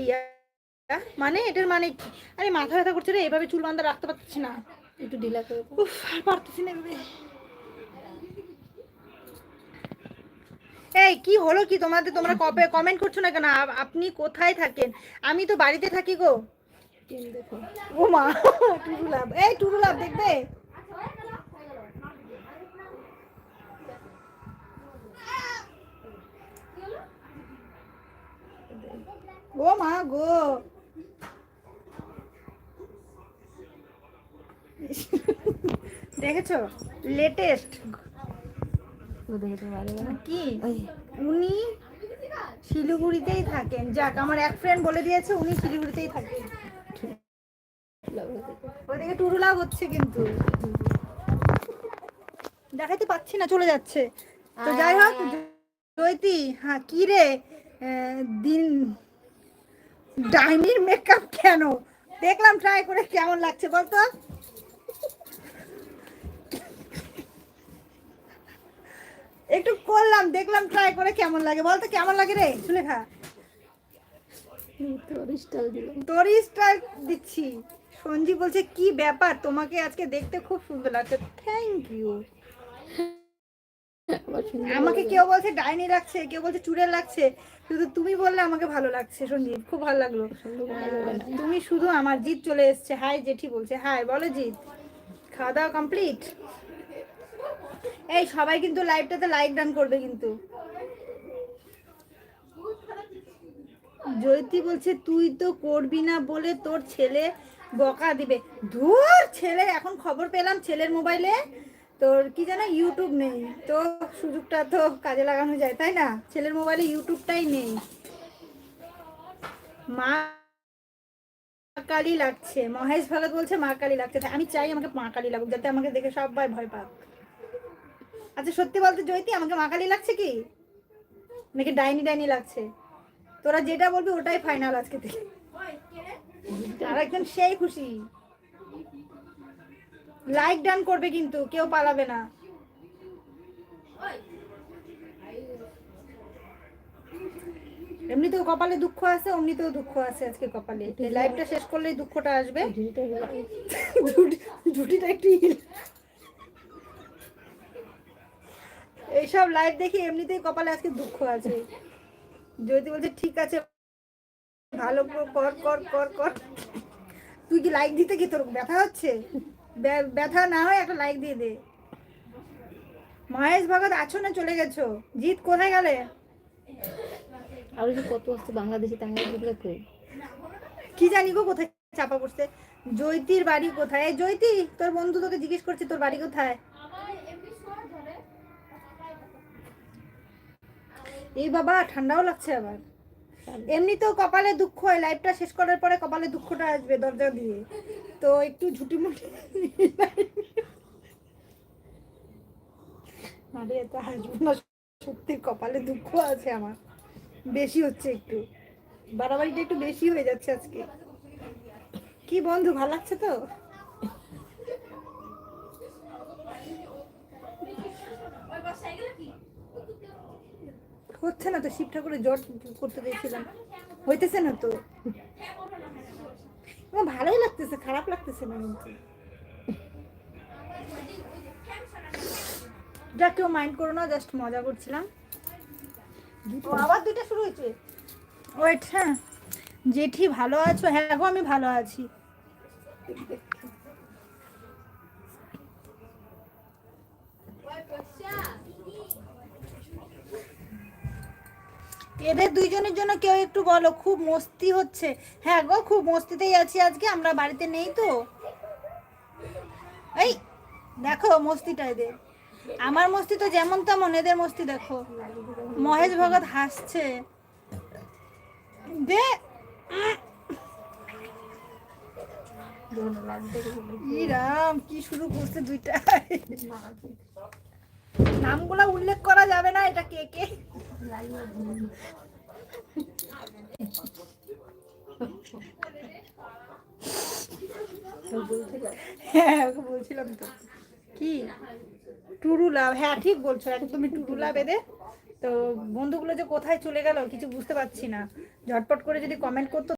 ভাইয়া, মানে এটার মানে কি? আরে মাথা ব্যথা করছে রে, এভাবে চুল বাঁধা রাখতে পারছি না, একটু ঢিলা করে উফ আর পারতেছি না এভাবে। এই কি হলো কি তোমাদের, তোমরা কবে কমেন্ট করছো না কেন? আপনি কোথায় থাকেন? আমি তো বাড়িতে থাকি গো। দেখো। ও মা, টুরুলাভ, এই টুরুলাভ দেখবে? ও মা গো, দেখেছো লেটেস্ট কি? উনি শিলিগুড়িতেই থাকেন। যাক, আমার এক ফ্রেন্ড বলে দিয়েছে উনি শিলিগুড়িতেই থাকেন। ওদিকে টুরুলাভ হচ্ছে কিন্তু দেখাইতে পাচ্ছি না, চলে যাচ্ছে। তো যাই হোক, জয়তি, হ্যাঁ কি রে, দিন ডাইনির মেকআপ কেন? দেখলাম ট্রাই করে, কেমন লাগছে বলতো? একটু করলাম, দেখলাম ট্রাই করে কেমন লাগে বলতো, কেমন লাগে রে সুলেখা? তোর স্টাইল দিচ্ছি। সঞ্জীব বলছে কি ব্যাপার, তোমাকে আজকে দেখতে খুব সুন্দর লাগছে। Thank you. আমাকে কেউ বলছে ডাইনি লাগছে, কেউ বলছে চুড়েল লাগছে, শুধু তুমি বললে আমাকে ভালো লাগছে। সঞ্জীব, খুব ভালো লাগলো। তুমি শুধু আমার, জিৎ চলে এসছে। হাই জেঠি বলছে, হাই বলো জিৎ। খাওয়া দাওয়া কমপ্লিট? এই সবাই কিন্তু লাইভটাতে লাইক ডান করবে কিন্তু। জয়তি বলছে তুই তো করবি না বলে তোর ছেলে বকা দিবে। ধুর, ছেলে এখন খবর পেলাম ছেলের মোবাইলে তোর কি জানো ইউটিউব নেই, তো সুযোগটা তো কাজে লাগানো যায় তাই না? ছেলের মোবাইলে ইউটিউবটাই নেই। মা কালী লাগছে, মহেশ ভগত বলছে মা কালী লাগছে। আমি চাই আমাকে মা কালী লাগুক, যাতে আমাকে দেখে সবাই ভয় পাক। আচ্ছা সত্যি বলতে জয়তি, আমাকে মা কালী লাগছে কি নাকি ডাইনি ডাইনি লাগছে? তোরা যেটা বলবি ওটাই ফাইনাল আজকে থেকে। আর একদম সেই খুশি। লাইক ডান করবে কিন্তু, কেউ পালাবে না। এমনিতেও কপালে দুঃখ আছে, অমনিতেও দুঃখ আছে আজকে কপালে। লাইভটা শেষ করলেই দুঃখটা আসবে। ঝুটিটা একটু এইসব লাইভ দেখি এমনিতেই কপালে আজকে দুঃখ আছে। যদি বলছে ঠিক আছে ভালো কর কর কর কর। তুই কি লাইক দিতে কি তোর ব্যথা হচ্ছে? ব্যথা না হয় একটা লাইক দিয়ে দে। মহেশ ভগত আছো না চলে গেছো? জিৎ কোথায় গেলে? আর যে কত আসছে বাংলাদেশে, তাহলে কি জানি গো কোথায় চাপা পড়ছে। জয়তির বাড়ি কোথায়? এই জয়তি, তোর বন্ধু তোকে জিজ্ঞেস করছে তোর বাড়ি কোথায়। এই বাবা, ঠান্ডাও লাগছে আবার। এমনিতেও কপালে দুঃখ হয়, লাইভটা শেষ করার পরে কপালে দুঃখটা আসবে দরজা দিয়ে, তো একটু ঝুটিমুটি। আরে এত হাসবো না, সত্যি কপালে দুঃখ আছে আমার, বেশি হচ্ছে একটু, বাড়াবাড়িটা একটু বেশি হয়ে যাচ্ছে আজকে। কি বন্ধু, ভালো লাগছে তো? হচ্ছে না তো, শিব ঠাকুরের জট করতে দিয়েছিলাম, হইতেছে না তো। আমার ভালোই লাগতেছে, খারাপ লাগতেছে না কিন্তু। যা, কেউ মাইন্ড করো না, জাস্ট মজা করছিলাম। আবার দুইটা শুরু হয়েছে। ওয়েট, হ্যাঁ জেঠি ভালো আছো? হ্যাঁ গো আমি ভালো আছি। এদের দুইজনের জন্য কেউ একটু বলো, খুব মস্তি হচ্ছে। হ্যাঁ গো, খুব মস্তিতেই আছি আজকে, আমরা বাড়িতে নেই তো। এই দেখো মস্তিটা এদের, আমার মস্তি তো যেমন তেমন, এদের মস্তি দেখো। মহেশ ভগত হাসছে দে। রাম, কি শুরু করছে দুইটা। নামগুলা উল্লেখ করা যাবে না, এটা কে কে। হ্যাঁ বলছিলাম তো কি, টুরুলাভ, হ্যাঁ ঠিক বলছো একদমই টুরুলাভ এদের। তো বন্ধুগুলো যে কোথায় চলে গেল কিছু বুঝতে পারছি না, ঝটপট করে যদি কমেন্ট করতো